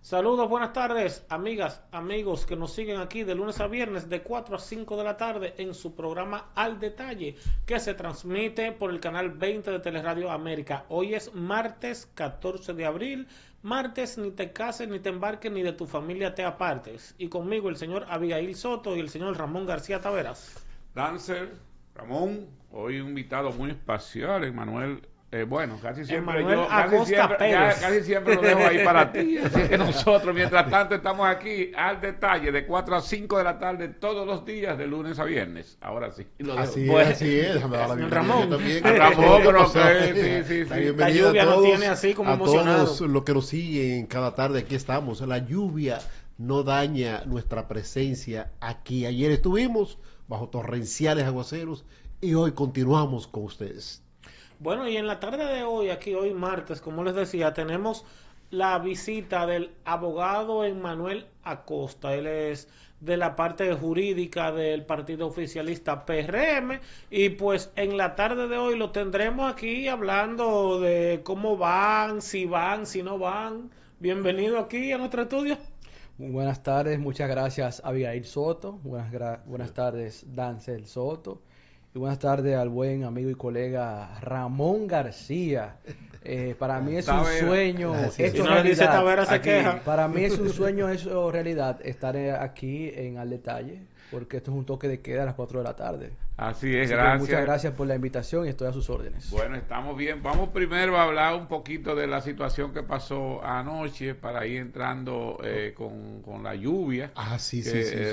Saludos, buenas tardes, amigas, amigos que nos siguen aquí de lunes a viernes de 4 a 5 de la tarde en su programa Al Detalle, que se transmite por el canal 20 de Teleradio América. Hoy es martes 14 de abril, martes ni te cases, ni te embarques, ni de tu familia te apartes. Y conmigo el señor Abigail Soto y el señor Ramón García Taveras. Dancer, Ramón, hoy un invitado muy especial, Emanuel. Bueno, casi siempre Emanuel Acosta Pérez. casi siempre lo dejo ahí para ti. Así que nosotros, mientras tanto, estamos aquí al detalle de 4 a 5 de la tarde todos los días, de lunes a viernes. Ahora sí, lo dejo. Así es. Déjame dar la bienvenida Ramón. yo también. Ramón, pero O sea, sí. la La bienvenida lluvia a nos todos, tiene así como a emocionados. todos los que nos siguen cada tarde. Aquí estamos. La lluvia no daña nuestra presencia aquí. Ayer estuvimos bajo torrenciales aguaceros y hoy continuamos con ustedes. Bueno, y en la tarde de hoy, aquí hoy martes, como les decía, tenemos la visita del abogado Emanuel Acosta. Él es de la parte jurídica del partido oficialista PRM y pues en la tarde de hoy lo tendremos aquí hablando de cómo van, si no van. Bienvenido aquí a nuestro estudio. Muy buenas tardes, muchas gracias Abigail Soto, buenas tardes Dancel Soto y buenas tardes al buen amigo y colega Ramón García. Para mí es un Tavera. sueño Gracias. Si hecho no le dice realidad. Tavera se Aquí. queja. Para mí es un sueño hecho realidad estar aquí en Al Detalle, porque esto es un toque de queda a las 4 de la tarde. Así es, Así que gracias. muchas gracias por la invitación y estoy a sus órdenes. Bueno, estamos bien. Vamos primero a hablar un poquito de la situación que pasó anoche para ir entrando con la lluvia. Sí.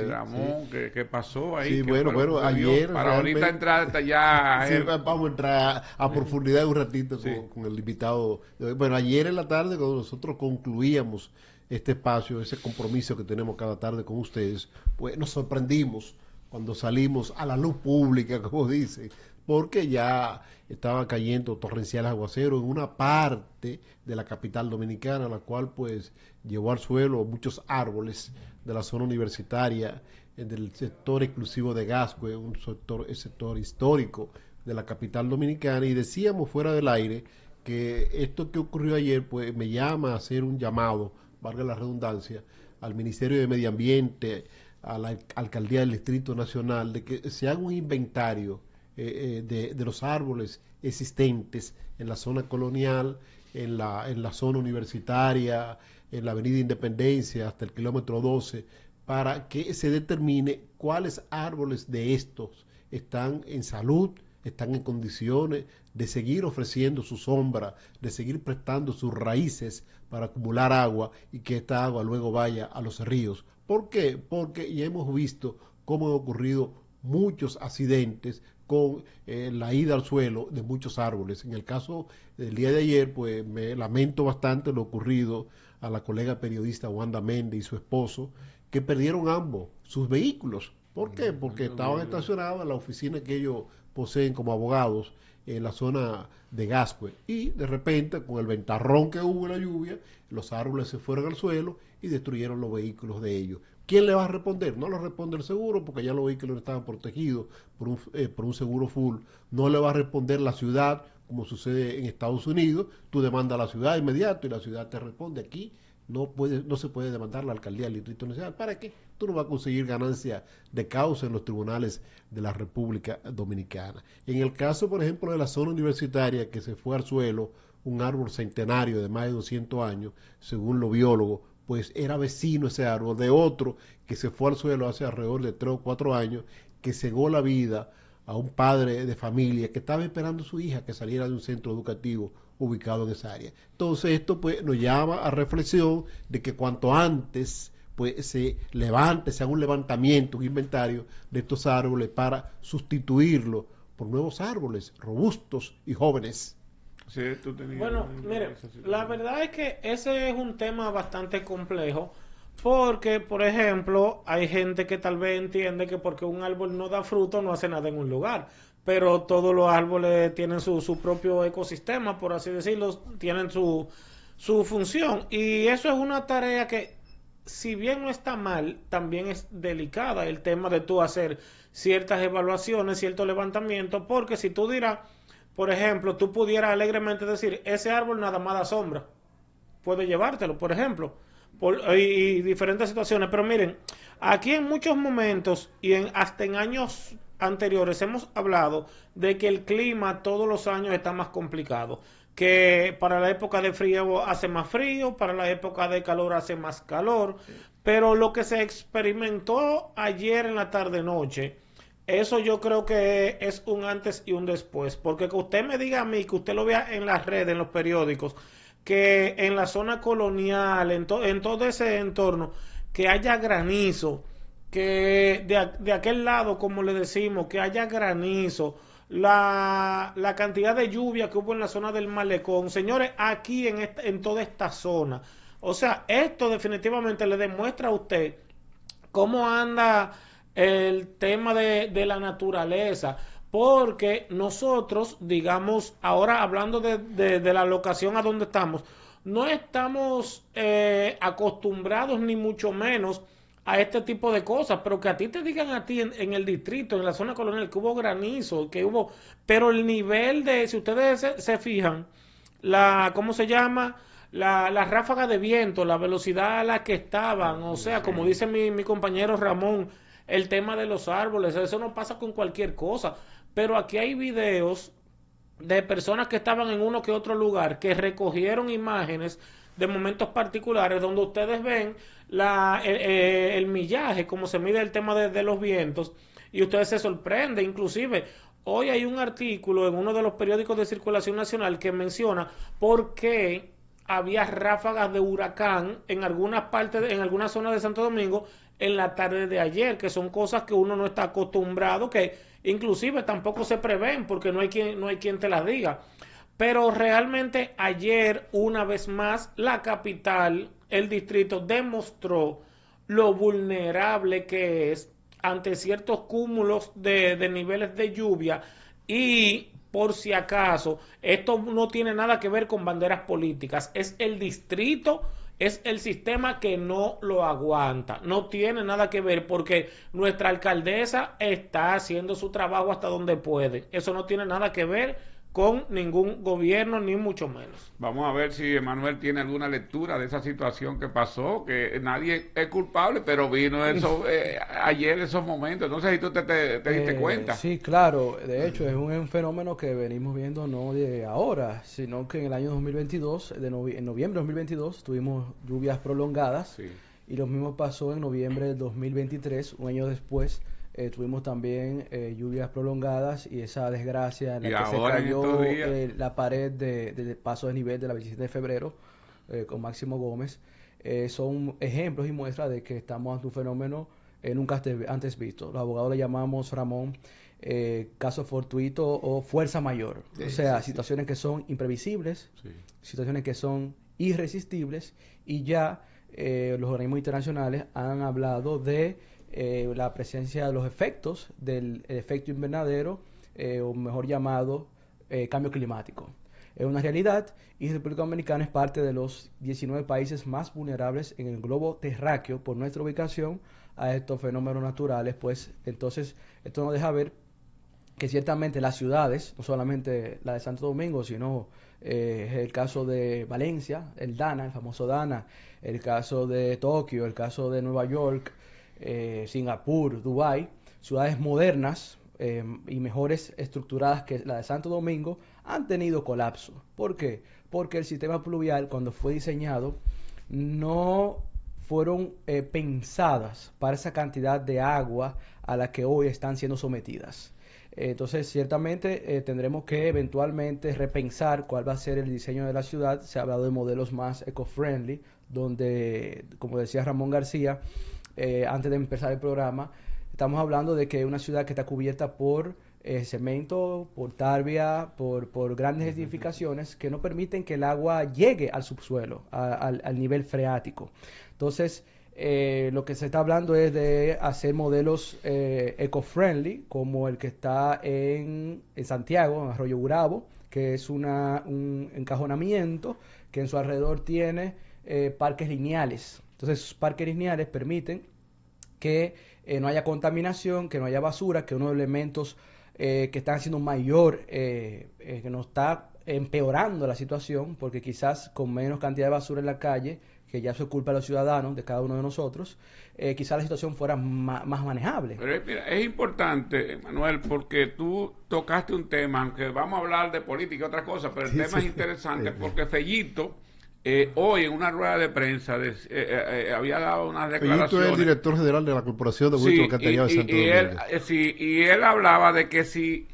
Ramón, ¿qué pasó ahí? Sí, ¿Qué bueno, fue lo que sucedió? ayer Para ahorita realmente- entrar hasta allá. Sí, vamos a entrar a profundidad un ratito Sí. con el invitado. Bueno, ayer en la tarde, cuando nosotros concluíamos este espacio, ese compromiso que tenemos cada tarde con ustedes, pues nos sorprendimos cuando salimos a la luz pública, como dicen, porque ya estaba cayendo torrenciales aguaceros en una parte de la capital dominicana, la cual pues llevó al suelo muchos árboles de la zona universitaria, del sector exclusivo de Gascue, el sector histórico de la capital dominicana, y decíamos fuera del aire que esto que ocurrió ayer pues me llama a hacer un llamado, valga la redundancia, al Ministerio de Medio Ambiente, a la Alcaldía del Distrito Nacional, de que se haga un inventario de los árboles existentes en la zona colonial, en la zona universitaria, en la Avenida Independencia hasta el kilómetro 12, para que se determine cuáles árboles de estos están en salud, están en condiciones de seguir ofreciendo su sombra, de seguir prestando sus raíces para acumular agua y que esta agua luego vaya a los ríos. ¿Por qué? Porque ya hemos visto cómo han ocurrido muchos accidentes con la ida al suelo de muchos árboles. En el caso del día de ayer, pues me lamento bastante lo ocurrido a la colega periodista Wanda Méndez y su esposo, que perdieron ambos sus vehículos. ¿Por qué? Porque estaban estacionados en la oficina que ellos poseen como abogados en la zona de Gascue, y de repente con el ventarrón que hubo en la lluvia, los árboles se fueron al suelo y destruyeron los vehículos de ellos. ¿Quién le va a responder? No lo responde el seguro, porque ya los vehículos estaban protegidos por un seguro full. No le va a responder la ciudad, como sucede en Estados Unidos. Tú demandas a la ciudad inmediato y la ciudad te responde. Aquí no se puede demandar la alcaldía del Distrito Nacional. ¿Para qué? Tú no vas a conseguir ganancia de causa en los tribunales de la República Dominicana. En el caso, por ejemplo, de la zona universitaria, que se fue al suelo un árbol centenario de más de 200 años, según los biólogos, pues era vecino ese árbol de otro que se fue al suelo hace alrededor de 3 o 4 años, que cegó la vida a un padre de familia que estaba esperando a su hija que saliera de un centro educativo ubicado en esa área. Entonces esto pues nos llama a reflexión de que cuanto antes pues se haga un levantamiento, un inventario de estos árboles para sustituirlos por nuevos árboles robustos y jóvenes. Sí, tú tenías Bueno, mire, la verdad es que ese es un tema bastante complejo porque, por ejemplo, hay gente que tal vez entiende que porque un árbol no da fruto no hace nada en un lugar, pero todos los árboles tienen su propio ecosistema, por así decirlo, tienen su función y eso es una tarea que, si bien no está mal, también es delicada el tema de tú hacer ciertas evaluaciones, ciertos levantamientos, porque si tú dirás, por ejemplo, tú pudieras alegremente decir, ese árbol nada más da sombra, puede llevártelo, por ejemplo, y diferentes situaciones. Pero miren, aquí en muchos momentos y hasta en años anteriores hemos hablado de que el clima todos los años está más complicado. Que para la época de frío hace más frío, para la época de calor hace más calor. Pero lo que se experimentó ayer en la tarde-noche, eso yo creo que es un antes y un después. Porque que usted me diga a mí, que usted lo vea en las redes, en los periódicos, que en la zona colonial, en todo ese entorno, que haya granizo, que de aquel lado, como le decimos, que haya granizo, la cantidad de lluvia que hubo en la zona del Malecón, señores, aquí en toda esta zona. O sea, esto definitivamente le demuestra a usted cómo anda el tema de la naturaleza, porque nosotros, digamos, ahora hablando de la locación a donde estamos, no estamos acostumbrados ni mucho menos a este tipo de cosas, pero que a ti te digan a ti en el distrito, en la zona colonial, que hubo granizo, que hubo, pero el nivel de, si ustedes se fijan, ¿cómo se llama? La ráfaga de viento, la velocidad a la que estaban, o sea, como dice mi compañero Ramón, el tema de los árboles, eso no pasa con cualquier cosa, pero aquí hay videos de personas que estaban en uno que otro lugar, que recogieron imágenes de momentos particulares donde ustedes ven el millaje, como se mide el tema de los vientos, y ustedes se sorprenden. Inclusive hoy hay un artículo en uno de los periódicos de circulación nacional que menciona por qué había ráfagas de huracán en algunas partes, en algunas zonas de Santo Domingo en la tarde de ayer, que son cosas que uno no está acostumbrado, que inclusive tampoco se prevén porque no hay quien te las diga. Pero realmente ayer, una vez más, la capital, el distrito, demostró lo vulnerable que es ante ciertos cúmulos de niveles de lluvia. Y por si acaso, esto no tiene nada que ver con banderas políticas, es el distrito, es el sistema que no lo aguanta, no tiene nada que ver, porque nuestra alcaldesa está haciendo su trabajo hasta donde puede, eso no tiene nada que ver con ningún gobierno, ni mucho menos. Vamos a ver si Emanuel tiene alguna lectura de esa situación que pasó, que nadie es culpable, pero vino eso ayer, esos momentos. No sé si tú te diste cuenta. Sí, claro. De hecho, es un fenómeno que venimos viendo no de ahora, sino que en el año 2022, en noviembre de 2022, tuvimos lluvias prolongadas. Sí. Y lo mismo pasó en noviembre del 2023, un año después. Tuvimos también lluvias prolongadas y esa desgracia en la que se cayó la pared de paso de nivel de la 27 de febrero con Máximo Gómez. Son ejemplos y muestras de que estamos ante un fenómeno nunca antes visto. Los abogados le llamamos, Ramón, caso fortuito o fuerza mayor. Sí, o sea, situaciones que son imprevisibles, situaciones que son irresistibles, y ya los organismos internacionales han hablado de la presencia de los efectos del efecto invernadero, o mejor llamado cambio climático. Es una realidad, y República Dominicana es parte de los 19 países más vulnerables en el globo terráqueo por nuestra ubicación a estos fenómenos naturales. Pues entonces esto nos deja ver que ciertamente las ciudades, no solamente la de Santo Domingo, sino es el caso de Valencia, el Dana, el famoso Dana, el caso de Tokio, el caso de Nueva York, Singapur, Dubái, ciudades modernas y mejores estructuradas que la de Santo Domingo, han tenido colapso. ¿Por qué? Porque el sistema pluvial, cuando fue diseñado, no fueron pensadas para esa cantidad de agua a la que hoy están siendo sometidas. Entonces, ciertamente tendremos que eventualmente repensar cuál va a ser el diseño de la ciudad. Se ha hablado de modelos más eco-friendly, donde, como decía Ramón García, antes de empezar el programa, estamos hablando de que una ciudad que está cubierta por cemento, por tarbia, por grandes edificaciones que no permiten que el agua llegue al subsuelo, al nivel freático. Entonces, lo que se está hablando es de hacer modelos eco-friendly, como el que está en Santiago, en Arroyo Gurabo, que es un encajonamiento que en su alrededor tiene parques lineales. Entonces, esos parques lineales permiten que no haya contaminación, que no haya basura, que unos elementos que están haciendo mayor, que nos está empeorando la situación, porque quizás con menos cantidad de basura en la calle, que ya eso es culpa de los ciudadanos, de cada uno de nosotros, quizás la situación fuera más manejable. Pero mira, es importante, Manuel, porque tú tocaste un tema, aunque vamos a hablar de política y otras cosas, pero el tema es interesante porque Fellito, hoy en una rueda de prensa había dado unas declaraciones. Fellito es el director general de la Corporación de Aguas Alcantarillados de Santo Domingo. Y él hablaba de que si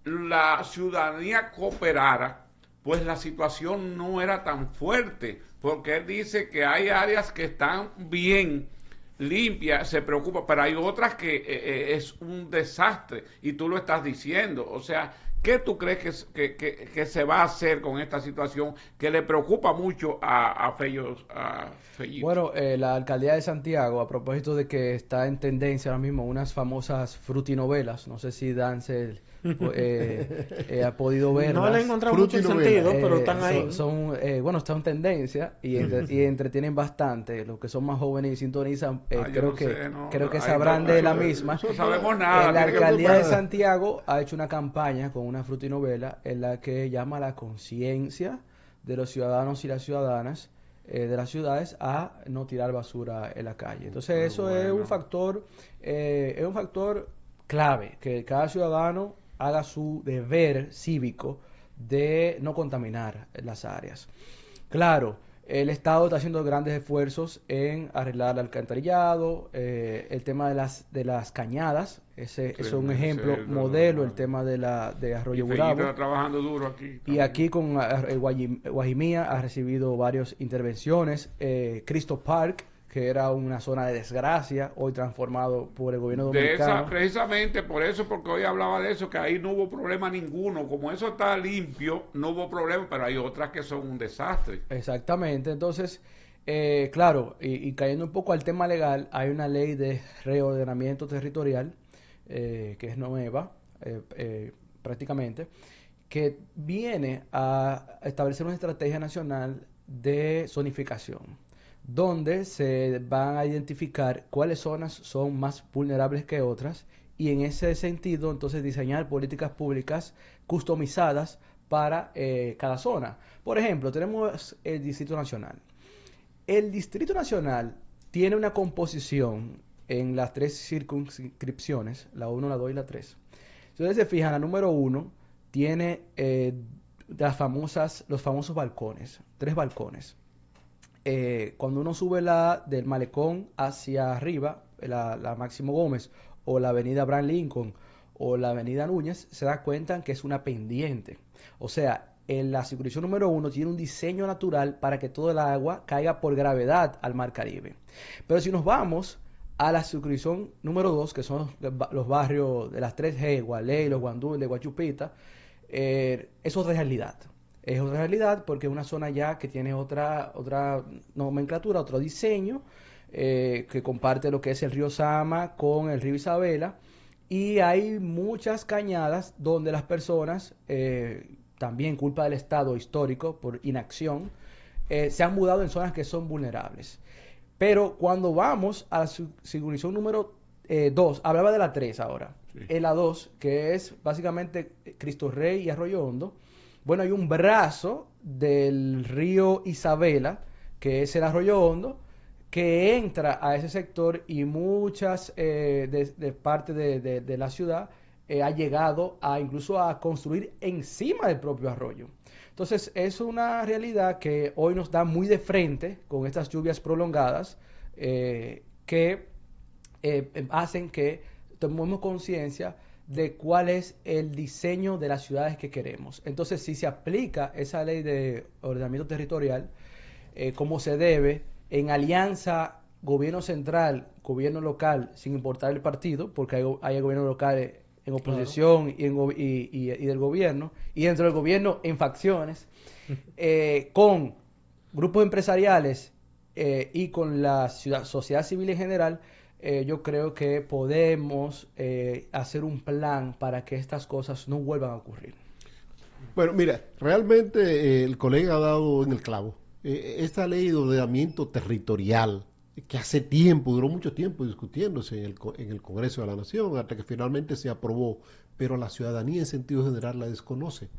la ciudadanía cooperara, pues la situación no era tan fuerte, porque él dice que hay áreas que están bien limpias, se preocupa, pero hay otras que es un desastre, y tú lo estás diciendo. O sea, ¿qué tú crees que se va a hacer con esta situación que le preocupa mucho a Fellito? Bueno, la alcaldía de Santiago, a propósito de que está en tendencia ahora mismo unas famosas frutinovelas, no sé si Dancel ha podido verlas. No le he encontrado mucho sentido, pero están ahí. Bueno, están en tendencia y entretienen bastante. Los que son más jóvenes y sintonizan, creo que sabrán de la misma. No sabemos nada. La alcaldía de Santiago ha hecho una campaña con una frutinovela en la que llama a la conciencia de los ciudadanos y las ciudadanas de las ciudades a no tirar basura en la calle. Entonces eso es un factor clave, que cada ciudadano haga su deber cívico de no contaminar las áreas. Claro, el Estado está haciendo grandes esfuerzos en arreglar el alcantarillado, el tema de las cañadas, ese es un ejemplo modelo, el tema de Arroyo Burabo. Está trabajando duro aquí. Y aquí con Guajimía ha recibido varias intervenciones. Cristo Park, que era una zona de desgracia, hoy transformado por el gobierno dominicano. Precisamente por eso, porque hoy hablaba de eso, que ahí no hubo problema ninguno. Como eso está limpio, no hubo problema, pero hay otras que son un desastre. Exactamente. Entonces, claro, y cayendo un poco al tema legal, hay una ley de reordenamiento territorial, que es nueva, prácticamente, que viene a establecer una estrategia nacional de zonificación, donde se van a identificar cuáles zonas son más vulnerables que otras, y en ese sentido entonces diseñar políticas públicas customizadas para cada zona. Por ejemplo, tenemos el Distrito Nacional. El Distrito Nacional tiene una composición en las 3 circunscripciones, la 1, la 2 y la 3. Si ustedes se fijan, la número 1 tiene los famosos balcones, 3 balcones. Cuando uno sube del Malecón hacia arriba, la Máximo Gómez, o la avenida Abraham Lincoln, o la avenida Núñez, se da cuenta que es una pendiente. O sea, en la circunscripción número 1 tiene un diseño natural para que todo el agua caiga por gravedad al Mar Caribe. Pero si nos vamos a la circunscripción número 2, que son los barrios de las 3G, Gualey, Los Guandules, Guachupita, es otra realidad. Es otra realidad porque es una zona ya que tiene otra nomenclatura, otro diseño, que comparte lo que es el río Sama con el río Isabela, y hay muchas cañadas donde las personas, también culpa del Estado histórico por inacción, se han mudado en zonas que son vulnerables. Pero cuando vamos a la circunscripción número 2, hablaba de la 3 ahora, sí. En la 2, que es básicamente Cristo Rey y Arroyo Hondo, bueno, hay un brazo del río Isabela, que es el Arroyo Hondo, que entra a ese sector, y muchas de parte de la ciudad ha llegado incluso a construir encima del propio arroyo. Entonces es una realidad que hoy nos da muy de frente con estas lluvias prolongadas, que hacen que tomemos conciencia de cuál es el diseño de las ciudades que queremos. Entonces, si se aplica esa ley de ordenamiento territorial como se debe, en alianza gobierno central, gobierno local, sin importar el partido, porque hay gobiernos locales en oposición, claro, y del gobierno, y dentro del gobierno en facciones, con grupos empresariales y con la sociedad civil en general, yo creo que podemos hacer un plan para que estas cosas no vuelvan a ocurrir. Bueno, mira, realmente el colega ha dado en el clavo. Esta ley de ordenamiento territorial, que hace tiempo, duró mucho tiempo discutiéndose en el Congreso de la Nación, hasta que finalmente se aprobó, pero la ciudadanía en sentido general la desconoce.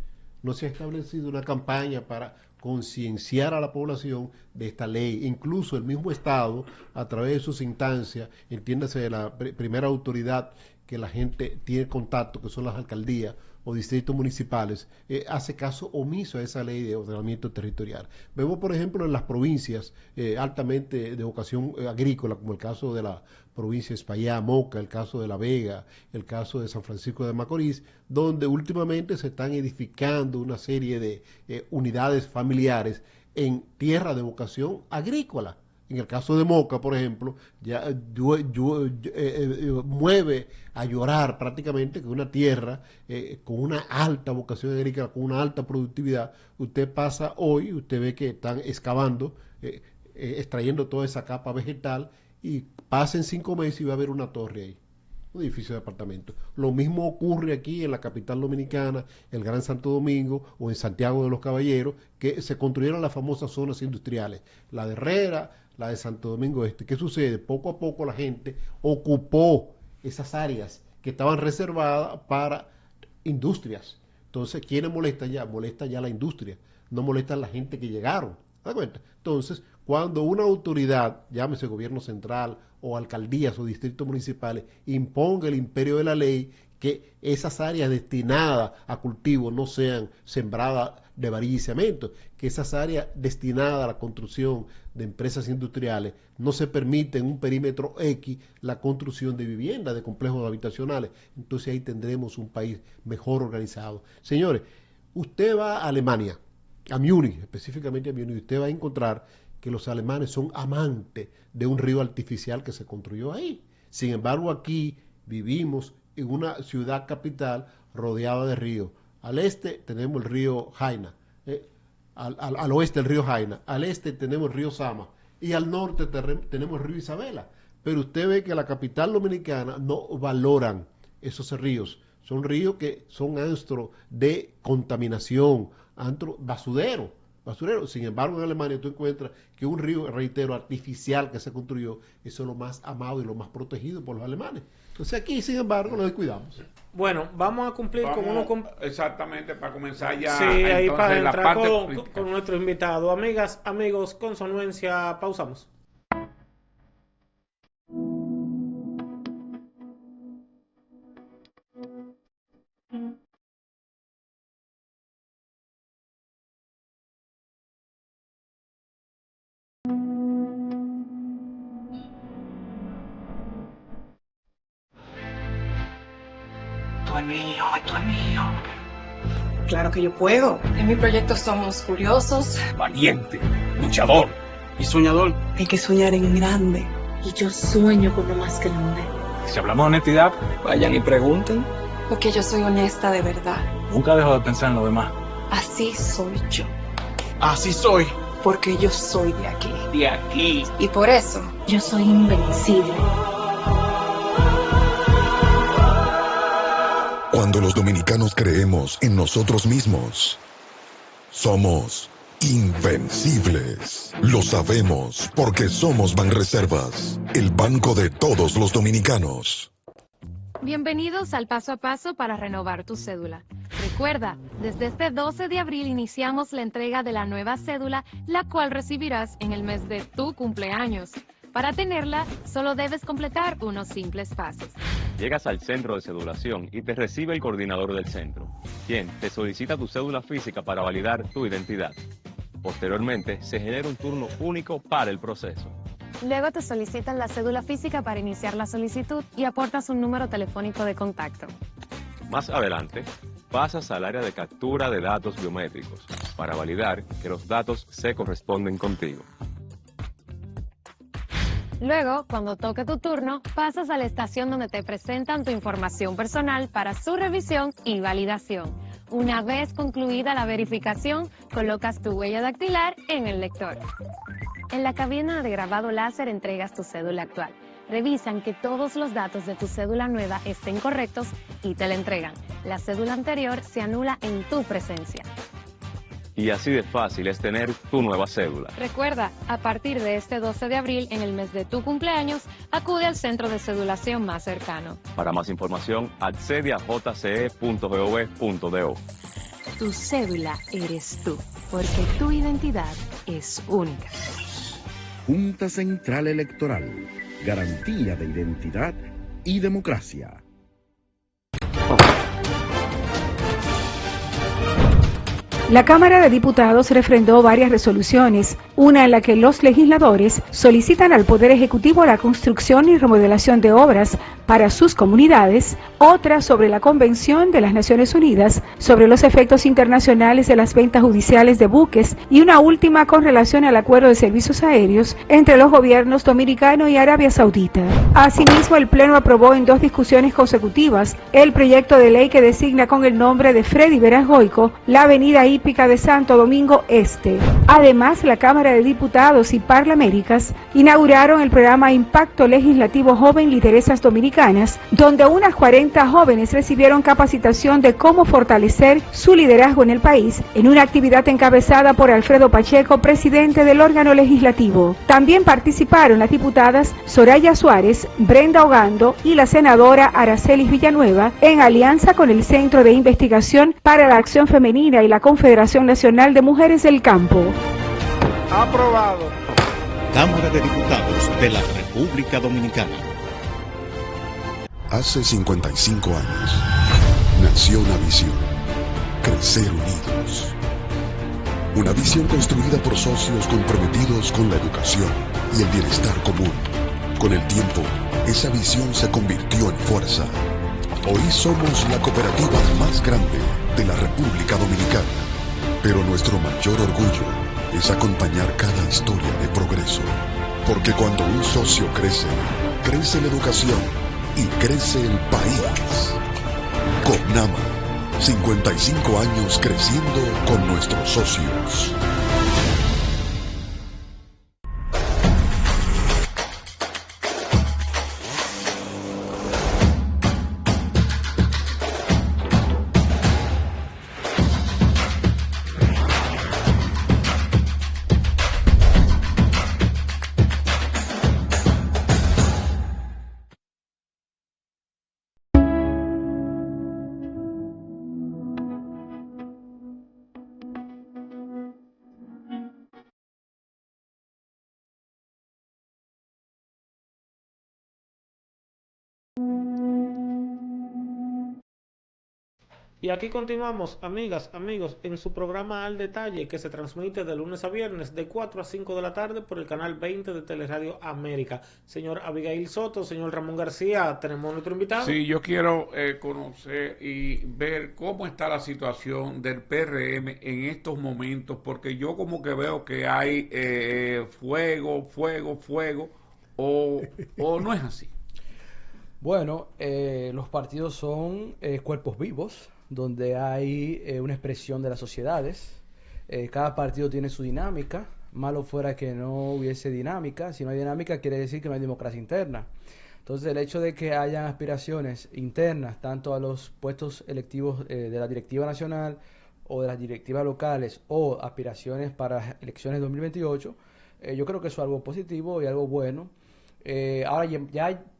no se ha establecido una campaña para concienciar a la población de esta ley. Incluso el mismo Estado, a través de sus instancias, entiéndase de la primera autoridad que la gente tiene contacto, que son las alcaldías o distritos municipales, hace caso omiso a esa ley de ordenamiento territorial. Vemos, por ejemplo, en las provincias altamente de vocación agrícola, como el caso de la provincia de Espaillá, Moca, el caso de La Vega, el caso de San Francisco de Macorís, donde últimamente se están edificando una serie de unidades familiares en tierra de vocación agrícola. En el caso de Moca, por ejemplo, ya mueve a llorar prácticamente que una tierra con una alta vocación agrícola, con una alta productividad, usted pasa hoy, usted ve que están excavando, extrayendo toda esa capa vegetal y pasen 5 meses y va a haber una torre ahí, un edificio de apartamentos. Lo mismo ocurre aquí en la capital dominicana, el Gran Santo Domingo o en Santiago de los Caballeros, que se construyeron las famosas zonas industriales, la de Herrera, la de Santo Domingo Este. ¿Qué sucede? Poco a poco la gente ocupó esas áreas que estaban reservadas para industrias. Entonces, ¿quiénes molestan ya? Molesta ya la industria, no molesta la gente que llegaron. ¿Te das cuenta? Entonces, cuando una autoridad, llámese gobierno central o alcaldías o distritos municipales, imponga el imperio de la ley, que esas áreas destinadas a cultivo no sean sembradas de varilla y cemento, que esas áreas destinadas a la construcción de empresas industriales no se permite en un perímetro X la construcción de viviendas, de complejos habitacionales. Entonces ahí tendremos un país mejor organizado. Señores, usted va a Alemania, a Múnich, específicamente a Múnich, usted va a encontrar que los alemanes son amantes de un río artificial que se construyó ahí. Sin embargo, aquí vivimos en una ciudad capital rodeada de ríos. Al este tenemos el río Jaina, al oeste el río Jaina, al este tenemos el río Sama y al norte tenemos el río Isabela. Pero usted ve que la capital dominicana no valoran esos ríos. Son ríos que son antros de contaminación, antros basurero. Sin embargo, en Alemania tú encuentras que un río, reitero, artificial que se construyó, eso es lo más amado y lo más protegido por los alemanes. Entonces aquí, sin embargo, lo descuidamos. Bueno, vamos a cumplir con uno... Exactamente, para comenzar ya. Sí, ahí para la entrar parte con nuestro invitado. Amigas, amigos, Consonuencia, pausamos. Tú es mío. Claro que yo puedo. En mi proyecto somos curiosos, valiente, luchador y soñador. hay que soñar en grande. Y yo sueño con lo más grande. Si hablamos de honestidad, vayan y pregunten. Porque yo soy honesta de verdad. Nunca dejo de pensar en lo demás. Así soy yo. Así soy. Porque yo soy de aquí. De aquí. Y por eso, Yo soy invencible. Cuando los dominicanos creemos en nosotros mismos, somos invencibles. Lo sabemos porque somos Banreservas, el banco de todos los dominicanos. Bienvenidos al paso a paso para renovar tu cédula. Recuerda, desde este 12 de abril iniciamos la entrega de la nueva cédula, la cual recibirás en el mes de tu cumpleaños. Para tenerla, solo debes completar unos simples pasos. Llegas al centro de cedulación y te recibe el coordinador del centro, quien te solicita tu cédula física para validar tu identidad. Posteriormente, se genera un turno único para el proceso. Luego te solicitan la cédula física para iniciar la solicitud y aportas un número telefónico de contacto. Más adelante, pasas al área de captura de datos biométricos para validar que los datos se corresponden contigo. Luego, cuando toque tu turno, pasas a la estación donde te presentan tu información personal para su revisión y validación. Una vez concluida la verificación, colocas tu huella dactilar en el lector. En la cabina de grabado láser entregas tu cédula actual. Revisan que todos los datos de tu cédula nueva estén correctos y te la entregan. La cédula anterior se anula en tu presencia. Y así de fácil es tener tu nueva cédula. Recuerda, a partir de este 12 de abril, en el mes de tu cumpleaños, acude al centro de cedulación más cercano. Para más información, accede a jce.gov.do. Tu cédula eres tú, porque tu identidad es única. Junta Central Electoral, garantía de identidad y democracia. La Cámara de Diputados refrendó varias resoluciones, una en la que los legisladores solicitan al Poder Ejecutivo la construcción y remodelación de obras para sus comunidades, otra sobre la Convención de las Naciones Unidas sobre los efectos internacionales de las ventas judiciales de buques y una última con relación al acuerdo de servicios aéreos entre los gobiernos dominicano y Arabia Saudita. Asimismo, el Pleno aprobó en 2 discusiones consecutivas el proyecto de ley que designa con el nombre de Freddy Veras Goico la avenida hípica de Santo Domingo Este. Además, la Cámara de Diputados y Parlaméricas inauguraron el programa Impacto Legislativo Joven Lideresas Dominicanas, donde unas 40 jóvenes recibieron capacitación de cómo fortalecer su liderazgo en el país, en una actividad encabezada por Alfredo Pacheco, presidente del órgano legislativo. También participaron las diputadas Soraya Suárez, Brenda Ogando y la senadora Aracelis Villanueva, en alianza con el Centro de Investigación para la Acción Femenina y la Confederación Nacional de Mujeres del Campo. Aprobado. Cámara de Diputados de la República Dominicana. Hace 55 años nació una visión: crecer unidos. Una visión construida por socios comprometidos con la educación y el bienestar común. Con el tiempo, esa visión se convirtió en fuerza. Hoy somos la cooperativa más grande de la República Dominicana. Pero nuestro mayor orgullo es acompañar cada historia de progreso. Porque cuando un socio crece, crece la educación y crece el país. COPNAMA, 55 años creciendo con nuestros socios. Y aquí continuamos, amigas, amigos, en su programa Al Detalle, que se transmite de lunes a viernes de 4 a 5 de la tarde por el canal 20 de Teleradio América. Señor Abigail Soto, señor Ramón García, ¿tenemos nuestro invitado? Sí, yo quiero conocer y ver cómo está la situación del PRM en estos momentos, porque yo como que veo que hay fuego, o no es así. Bueno, los partidos son cuerpos vivos, donde hay una expresión de las sociedades. Cada partido tiene su dinámica. Malo fuera que no hubiese dinámica. Si no hay dinámica, quiere decir que no hay democracia interna. Entonces, el hecho de que hayan aspiraciones internas, tanto a los puestos electivos de la directiva nacional o de las directivas locales, o aspiraciones para elecciones 2028, yo creo que eso es algo positivo y algo bueno. Ahora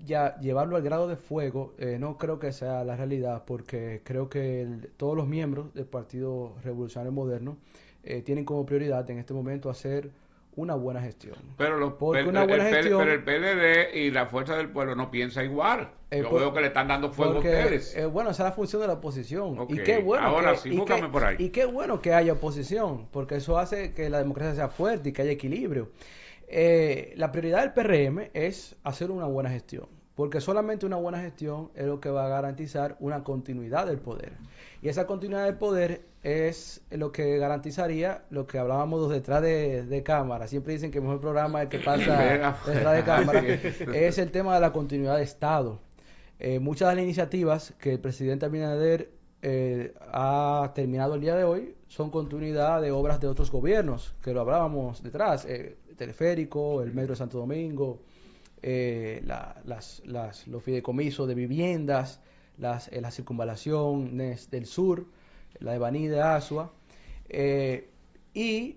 ya llevarlo al grado de fuego no creo que sea la realidad, porque creo que todos los miembros del Partido Revolucionario Moderno tienen como prioridad en este momento hacer una buena gestión. Pero el PLD y la Fuerza del Pueblo no piensa igual. Yo veo que le están dando fuego a ustedes. Bueno, esa es la función de la oposición. Okay. Y qué bueno ahora sí, búscame por ahí. Y qué bueno que haya oposición, porque eso hace que la democracia sea fuerte y que haya equilibrio. La prioridad del PRM es hacer una buena gestión, porque solamente una buena gestión es lo que va a garantizar una continuidad del poder, y esa continuidad del poder es lo que garantizaría lo que hablábamos detrás de cámara. Siempre dicen que el mejor programa es el que pasa detrás de cámara. Es el tema de la continuidad de Estado. Muchas de las iniciativas que el presidente Abinader ha terminado el día de hoy son continuidad de obras de otros gobiernos, que lo hablábamos detrás, el teleférico, el metro de Santo Domingo, los fideicomisos de viviendas, la circunvalación del sur, la de Baní de Asua, y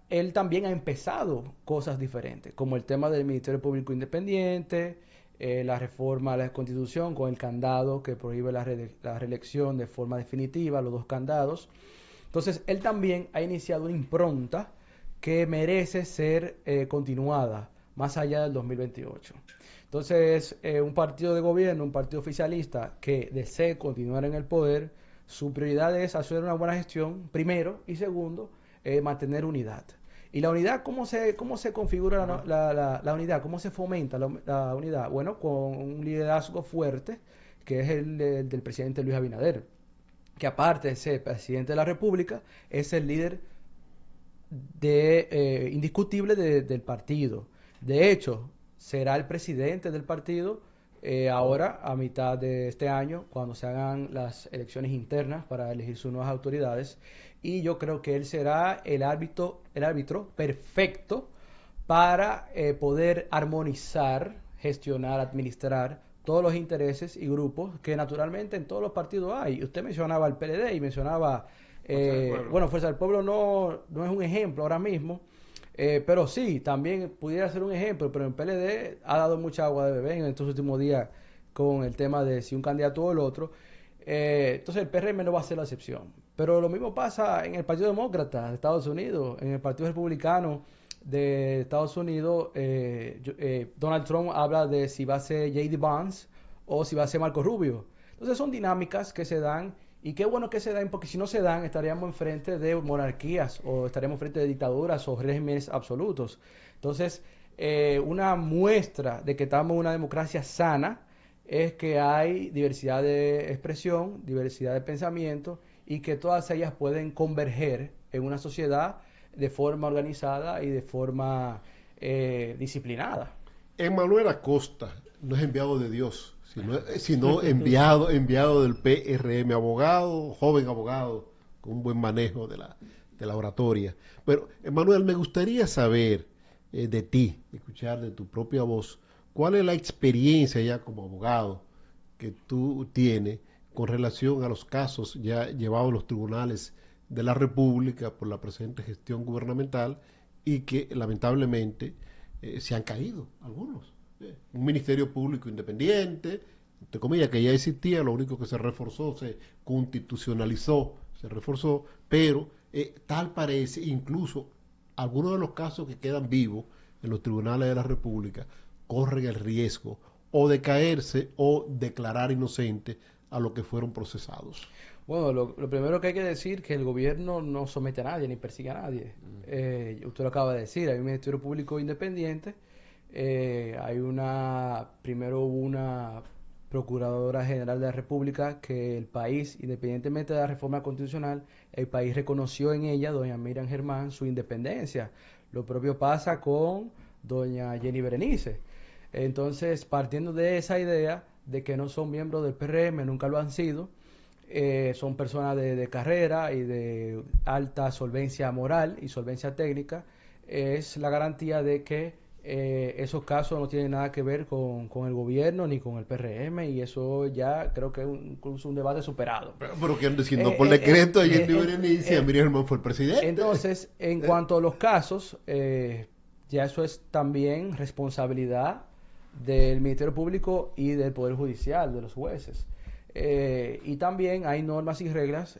él también ha empezado cosas diferentes, como el tema del Ministerio Público Independiente, la reforma a la Constitución con el candado que prohíbe la reelección de forma definitiva, los 2 candados. Entonces, él también ha iniciado una impronta que merece ser continuada más allá del 2028. Entonces, un partido de gobierno, un partido oficialista que desee continuar en el poder, su prioridad es hacer una buena gestión, primero, y segundo, mantener unidad. ¿Y la unidad, cómo se configura la unidad? ¿Cómo se fomenta la unidad? Bueno, con un liderazgo fuerte, que es el del presidente Luis Abinader, que aparte de ser presidente de la República, es el líder indiscutible del partido. De hecho, será el presidente del partido ahora, a mitad de este año, cuando se hagan las elecciones internas para elegir sus nuevas autoridades. Y yo creo que él será el árbitro perfecto para poder armonizar, gestionar, administrar todos los intereses y grupos que naturalmente en todos los partidos hay. Usted mencionaba el PLD y mencionaba, Fuerza del Pueblo no es un ejemplo ahora mismo, pero sí, también pudiera ser un ejemplo, pero el PLD ha dado mucha agua de beber en estos últimos días con el tema de si un candidato o el otro. Entonces el PRM no va a ser la excepción. Pero lo mismo pasa en el Partido Demócrata de Estados Unidos, en el Partido Republicano de Estados Unidos. Donald Trump habla de si va a ser J.D. Vance o si va a ser Marco Rubio. Entonces son dinámicas que se dan, y qué bueno que se dan, porque si no se dan estaríamos enfrente de monarquías o estaríamos enfrente de dictaduras o regímenes absolutos. Entonces, una muestra de que estamos en una democracia sana es que hay diversidad de expresión, diversidad de pensamiento, y que todas ellas pueden converger en una sociedad de forma organizada y de forma disciplinada. Emmanuel Acosta no es enviado de Dios, sino enviado del PRM, joven abogado, con un buen manejo de la oratoria. Pero, Emmanuel, me gustaría saber de ti, escuchar de tu propia voz, ¿cuál es la experiencia ya como abogado que tú tienes con relación a los casos ya llevados a los tribunales de la República por la presente gestión gubernamental y que lamentablemente se han caído algunos? Un ministerio público independiente, entre comillas, que ya existía, lo único que se reforzó, se constitucionalizó, se reforzó, pero tal parece, incluso algunos de los casos que quedan vivos en los tribunales de la República corren el riesgo o de caerse o declarar inocente a los que fueron procesados. Bueno, lo primero que hay que decir es que el gobierno no somete a nadie ni persigue a nadie. Usted lo acaba de decir, hay un Ministerio Público independiente, primero hubo una Procuradora General de la República que el país, independientemente de la reforma constitucional, el país reconoció en ella, doña Miriam Germán, su independencia. Lo propio pasa con doña Jenny Berenice. Entonces, partiendo de esa idea de que no son miembros del PRM, nunca lo han sido, son personas de carrera y de alta solvencia moral y solvencia técnica, es la garantía de que esos casos no tienen nada que ver con el gobierno ni con el PRM, y eso ya creo que es incluso un debate superado. Pero quieren decir, no por decreto de Jenny Berenice, Miriam Germán fue el presidente. Entonces, en cuanto a los casos, ya eso es también responsabilidad del Ministerio Público y del Poder Judicial, de los jueces. Y también hay normas y reglas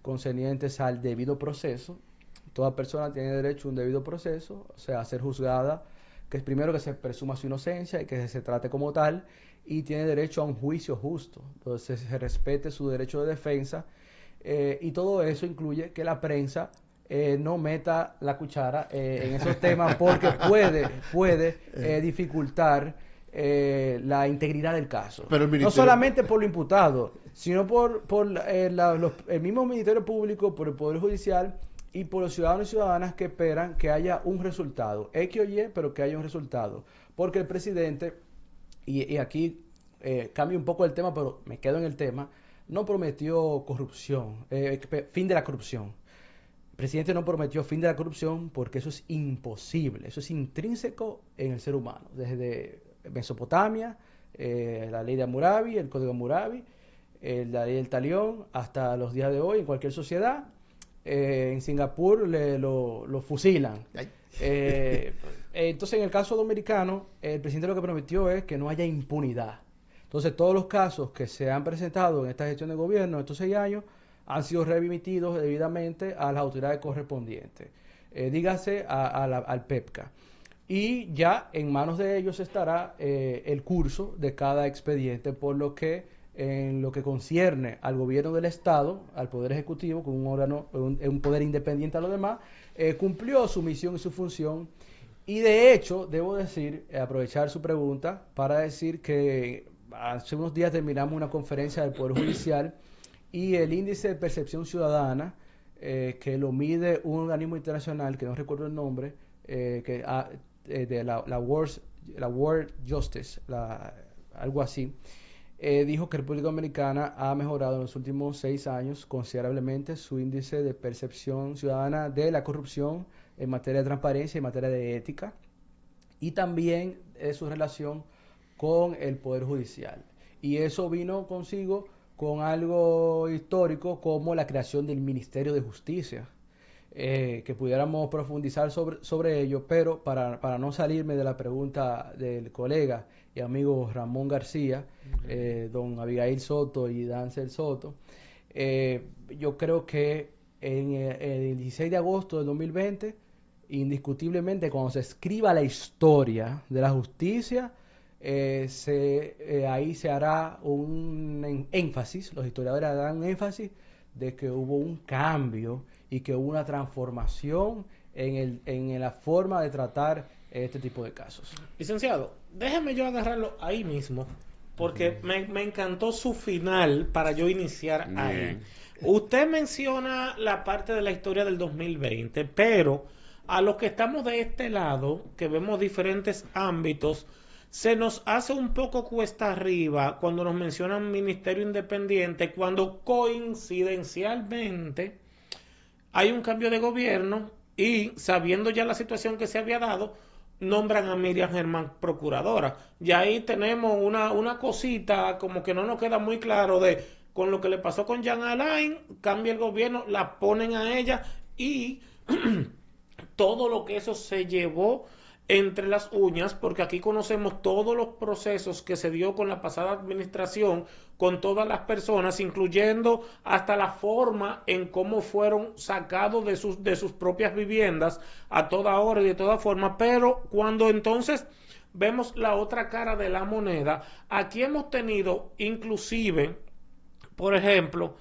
concernientes al debido proceso. Toda persona tiene derecho a un debido proceso, o sea, a ser juzgada, que es primero que se presuma su inocencia y que se trate como tal, y tiene derecho a un juicio justo. Entonces se respete su derecho de defensa, y todo eso incluye que la prensa no meta la cuchara en esos temas, porque puede dificultar la integridad del caso. Pero no solamente por lo imputado, sino por el mismo Ministerio Público, por el Poder Judicial y por los ciudadanos y ciudadanas que esperan que haya un resultado, X o Y, pero que haya un resultado. Porque el presidente, y aquí cambio un poco el tema, pero me quedo en el tema, no prometió corrupción, fin de la corrupción. El presidente no prometió fin de la corrupción porque eso es imposible, eso es intrínseco en el ser humano. Desde Mesopotamia, la ley de Hammurabi, el código Hammurabi, la ley del talión, hasta los días de hoy, en cualquier sociedad. En Singapur lo fusilan. Entonces, en el caso dominicano, el presidente lo que prometió es que no haya impunidad. Entonces, todos los casos que se han presentado en esta gestión de gobierno, estos 6 años, han sido remitidos debidamente a las autoridades correspondientes, dígase al PEPCA. Y ya en manos de ellos estará el curso de cada expediente, por lo que en lo que concierne al gobierno del Estado, al Poder Ejecutivo, con un órgano, un poder independiente a los demás, cumplió su misión y su función. Y de hecho, debo decir, aprovechar su pregunta para decir que hace unos días terminamos una conferencia del Poder Judicial y el índice de percepción ciudadana, que lo mide un organismo internacional, que no recuerdo el nombre, de la World Justice, algo así, dijo que República Dominicana ha mejorado en los últimos 6 años considerablemente su índice de percepción ciudadana de la corrupción en materia de transparencia y en materia de ética, y también su relación con el Poder Judicial. Y eso vino consigo con algo histórico como la creación del Ministerio de Justicia, que pudiéramos profundizar sobre ello, pero para no salirme de la pregunta del colega y amigo Ramón García, don Abigail Soto y Dancel Soto, yo creo que en el 16 de agosto del 2020, indiscutiblemente, cuando se escriba la historia de la justicia, ahí se hará un énfasis, los historiadores harán un énfasis de que hubo un cambio y que hubo una transformación en la forma de tratar este tipo de casos. Licenciado, déjeme yo agarrarlo ahí mismo, porque me encantó su final para yo iniciar ahí. Usted menciona la parte de la historia del 2020, pero a los que estamos de este lado, que vemos diferentes ámbitos, se nos hace un poco cuesta arriba cuando nos mencionan Ministerio Independiente, cuando coincidencialmente hay un cambio de gobierno y, sabiendo ya la situación que se había dado, nombran a Miriam Germán procuradora. Y ahí tenemos una cosita como que no nos queda muy claro de, con lo que le pasó con Jean Alain, cambia el gobierno, la ponen a ella y todo lo que eso se llevó entre las uñas, porque aquí conocemos todos los procesos que se dio con la pasada administración, con todas las personas, incluyendo hasta la forma en cómo fueron sacados de sus propias viviendas a toda hora y de toda forma. Pero cuando entonces vemos la otra cara de la moneda, aquí hemos tenido inclusive, por ejemplo,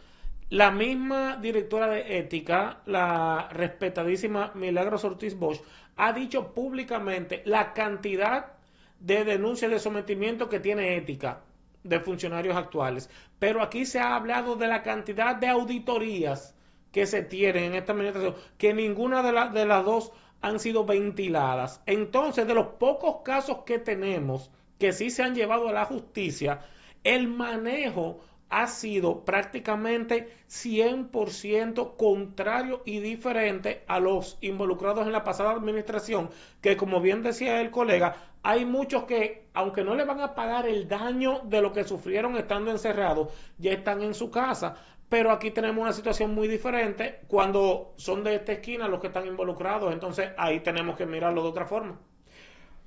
la misma directora de ética, la respetadísima Milagros Ortiz Bosch, ha dicho públicamente la cantidad de denuncias de sometimiento que tiene ética de funcionarios actuales. Pero aquí se ha hablado de la cantidad de auditorías que se tienen en esta administración, que ninguna de las dos han sido ventiladas. Entonces, de los pocos casos que tenemos que sí se han llevado a la justicia, el manejo ha sido prácticamente 100% contrario y diferente a los involucrados en la pasada administración, que, como bien decía el colega, hay muchos que, aunque no le van a pagar el daño de lo que sufrieron estando encerrados, ya están en su casa. Pero aquí tenemos una situación muy diferente cuando son de esta esquina los que están involucrados. Entonces ahí tenemos que mirarlo de otra forma.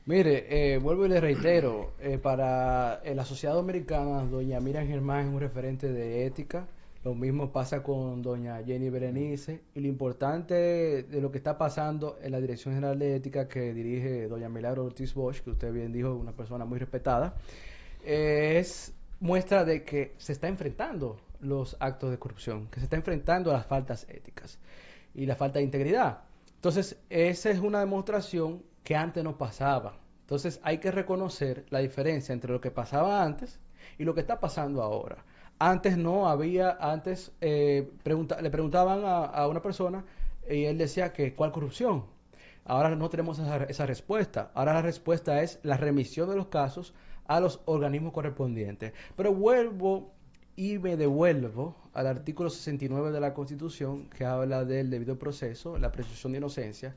Mire, vuelvo y le reitero, para la sociedad dominicana, doña Miriam Germán es un referente de ética. Lo mismo pasa con doña Jenny Berenice, y lo importante de lo que está pasando en la Dirección General de Ética que dirige doña Milagros Ortiz Bosch, que usted bien dijo, una persona muy respetada, es muestra de que se está enfrentando los actos de corrupción, que se está enfrentando a las faltas éticas y la falta de integridad. Entonces, esa es una demostración que antes no pasaba. Entonces, hay que reconocer la diferencia entre lo que pasaba antes y lo que está pasando ahora. Antes no había, le preguntaban a una persona y él decía que ¿cuál corrupción? Ahora no tenemos esa respuesta. Ahora la respuesta es la remisión de los casos a los organismos correspondientes. Pero vuelvo y me devuelvo al artículo 69 de la Constitución, que habla del debido proceso, la presunción de inocencia,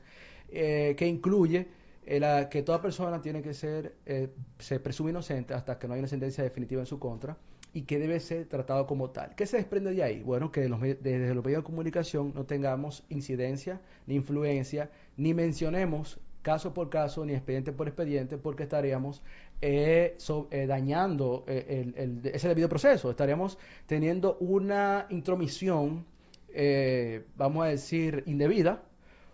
que incluye que toda persona tiene que se presume inocente hasta que no haya una sentencia definitiva en su contra, y que debe ser tratado como tal. ¿Qué se desprende de ahí? Bueno, que desde los medios de comunicación no tengamos incidencia, ni influencia, ni mencionemos caso por caso ni expediente por expediente, porque estaríamos dañando ese debido proceso. Estaríamos teniendo una intromisión, vamos a decir, indebida,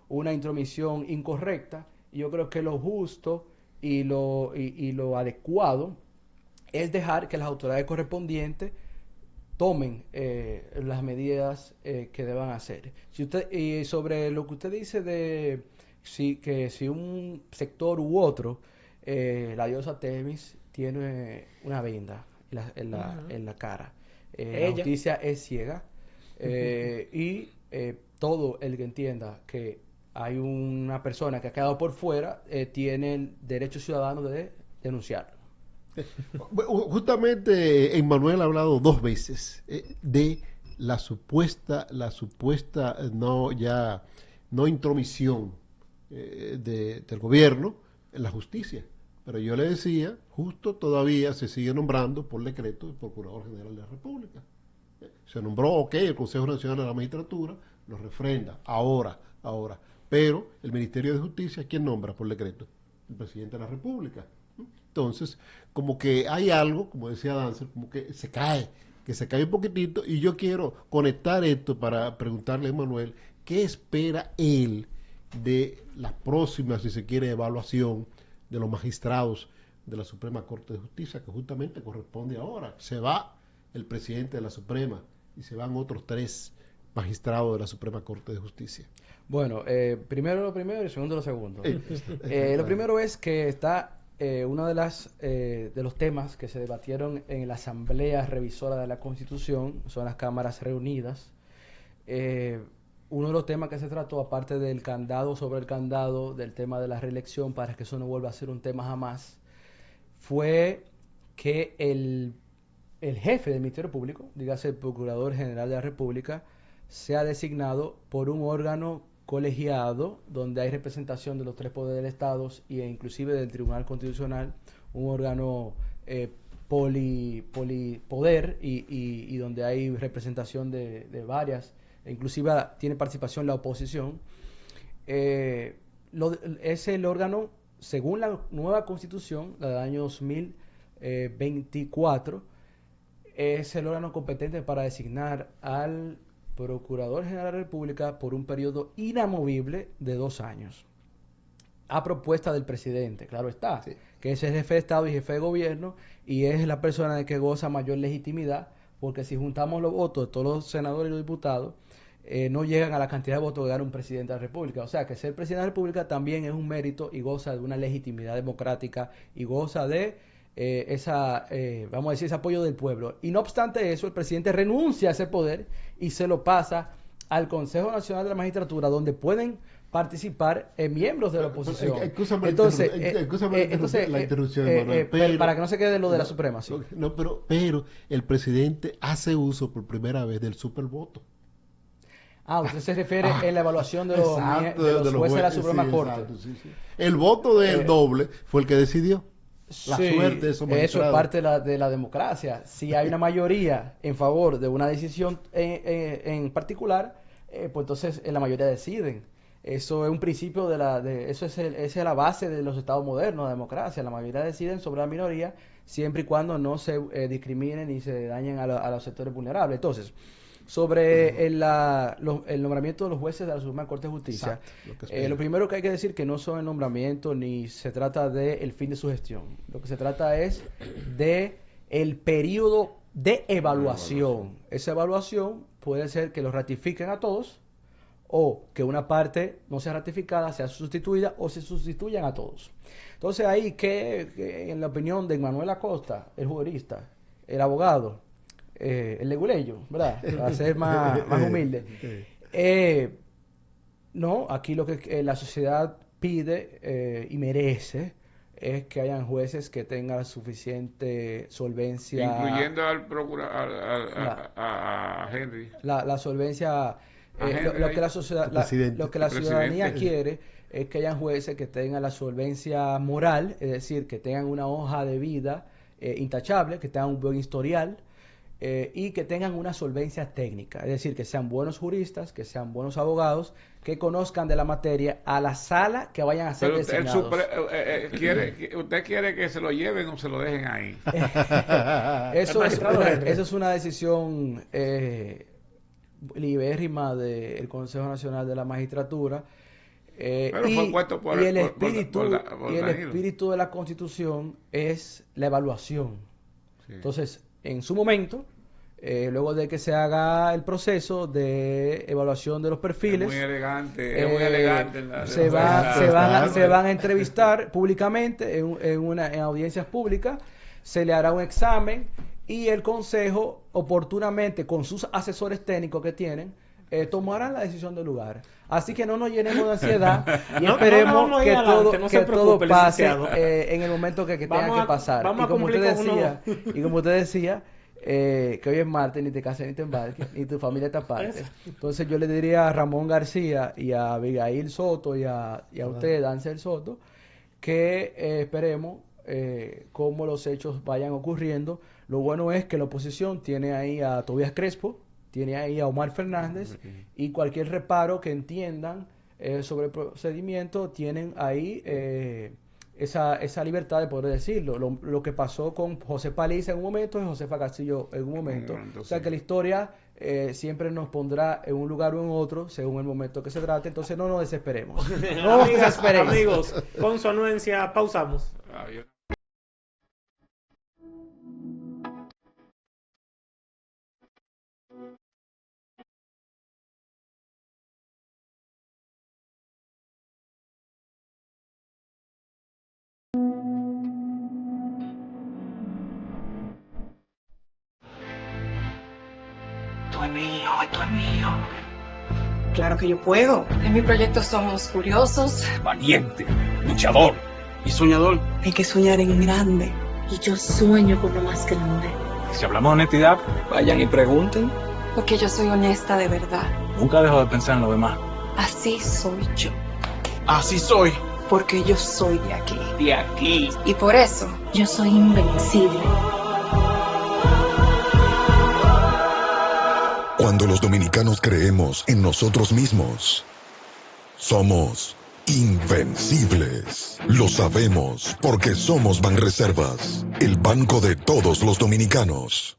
una intromisión incorrecta. Y yo creo que lo justo y lo adecuado es dejar que las autoridades correspondientes tomen las medidas que deban hacer. Y sobre lo que usted dice de que si un sector u otro, la diosa Temis tiene una venda en la cara. La justicia es ciega y todo el que entienda que hay una persona que ha quedado por fuera tiene el derecho ciudadano de denunciarlo. Justamente Emmanuel ha hablado 2 veces de la supuesta no intromisión del gobierno en la justicia. Pero yo le decía, justo todavía se sigue nombrando por decreto el Procurador General de la República. Se nombró, el Consejo Nacional de la Magistratura lo refrenda, ahora. Pero el Ministerio de Justicia, ¿quién nombra por decreto? El Presidente de la República. Entonces, como que hay algo, como decía Dancer, como que se cae un poquitito, y yo quiero conectar esto para preguntarle a Emmanuel, ¿qué espera él de la próxima, si se quiere, evaluación de los magistrados de la Suprema Corte de Justicia, que justamente corresponde ahora? Se va el presidente de la Suprema y se van otros 3 magistrados de la Suprema Corte de Justicia. Bueno, primero lo primero y segundo lo segundo. Lo primero es que está uno de los temas que se debatieron en la Asamblea Revisora de la Constitución, son las cámaras reunidas. Uno de los temas que se trató, aparte del candado sobre el candado, del tema de la reelección, para que eso no vuelva a ser un tema jamás, fue que el jefe del Ministerio Público, dígase el Procurador General de la República, sea designado por un órgano colegiado donde hay representación de los 3 poderes del Estado e inclusive del Tribunal Constitucional, un órgano polipoder y donde hay representación de varias, inclusive tiene participación la oposición. Es el órgano, según la nueva Constitución, la del año 2024, es el órgano competente para designar al Procurador General de la República por un periodo inamovible de 2 años, a propuesta del presidente, claro está, sí, que es el jefe de Estado y jefe de gobierno, y es la persona de que goza mayor legitimidad, porque si juntamos los votos de todos los senadores y los diputados, no llegan a la cantidad de votos que gana un presidente de la República. O sea que ser presidente de la República también es un mérito y goza de una legitimidad democrática y goza de vamos a decir, ese apoyo del pueblo. Y no obstante eso, el presidente renuncia a ese poder y se lo pasa al Consejo Nacional de la Magistratura, donde pueden participar miembros de la oposición. Entonces, la interrupción, pero, para que no se quede lo de la Suprema. Sí. No, pero el presidente hace uso por primera vez del supervoto. Usted se refiere en la evaluación de los jueces de la Suprema Corte. Exacto, sí. El voto del doble fue el que decidió. La suerte de esos magistrados. Eso es parte de la democracia. Si hay una mayoría en favor de una decisión en particular, pues entonces la mayoría deciden. Eso es un principio esa es la base de los estados modernos, la democracia. La mayoría deciden sobre la minoría, siempre y cuando no se discriminen y se dañen a los sectores vulnerables. Entonces, sobre el nombramiento de los jueces de la Suprema Corte de Justicia, lo primero que hay que decir que no son el nombramiento ni se trata del fin de su gestión. Lo que se trata es de el periodo de evaluación. Esa evaluación puede ser que los ratifiquen a todos o que una parte no sea ratificada, sea sustituida o se sustituyan a todos. Entonces ahí que en la opinión de Manuel Acosta, el jurista, el abogado, el leguleyo, ¿verdad? Para ser más humilde. No, aquí lo que la sociedad pide y merece es que hayan jueces que tengan suficiente solvencia. Incluyendo al procurador, a Henry. La solvencia, lo que la sociedad, lo que la ciudadanía quiere es que hayan jueces que tengan la solvencia moral, es decir, que tengan una hoja de vida intachable, que tengan un buen historial, y que tengan una solvencia técnica, es decir, que sean buenos juristas, que sean buenos abogados, que conozcan de la materia a la sala que vayan a ser Pero designados. ¿Usted quiere que se lo lleven o se lo dejen ahí? Eso es una decisión libérrima del Consejo Nacional de la Magistratura. Pero fue puesto por el Danilo. espíritu de la Constitución es la evaluación. Sí. Entonces, en su momento, luego de que se haga el proceso de evaluación de los perfiles, es muy elegante se van a entrevistar públicamente en audiencias públicas, se le hará un examen y el Consejo, oportunamente, con sus asesores técnicos que tienen, tomarán la decisión del lugar. Así que no nos llenemos de ansiedad y esperemos que todo pase en el momento que tenga que pasar. Y como usted decía, que hoy es martes, ni te cases ni te embarques, ni tu familia te aparte. Entonces yo le diría a Ramón García y a Abigail Soto y a usted, Dancel Soto, que esperemos cómo los hechos vayan ocurriendo. Lo bueno es que la oposición tiene ahí a Tobías Crespo, tiene ahí a Omar Fernández, y cualquier reparo que entiendan sobre el procedimiento, tienen ahí esa libertad de poder decirlo. Lo que pasó con José Paliza en un momento y Josefa Castillo en un momento. O sea que la historia siempre nos pondrá en un lugar o en otro según el momento que se trate. Entonces no nos desesperemos. No nos desesperemos. Amigos, con su anuencia, pausamos. Tú es mío. Claro que yo puedo. En mi proyecto somos curiosos, valiente, luchador y soñador. Hay que soñar en grande. Y yo sueño con lo más grande. Si hablamos de honestidad, vayan y pregunten. Porque yo soy honesta de verdad. Nunca dejo de pensar en lo demás. Así soy yo. Así soy. Porque yo soy de aquí. De aquí. Y por eso yo soy invencible. Cuando los dominicanos creemos en nosotros mismos, somos invencibles. Lo sabemos porque somos Banreservas, el banco de todos los dominicanos.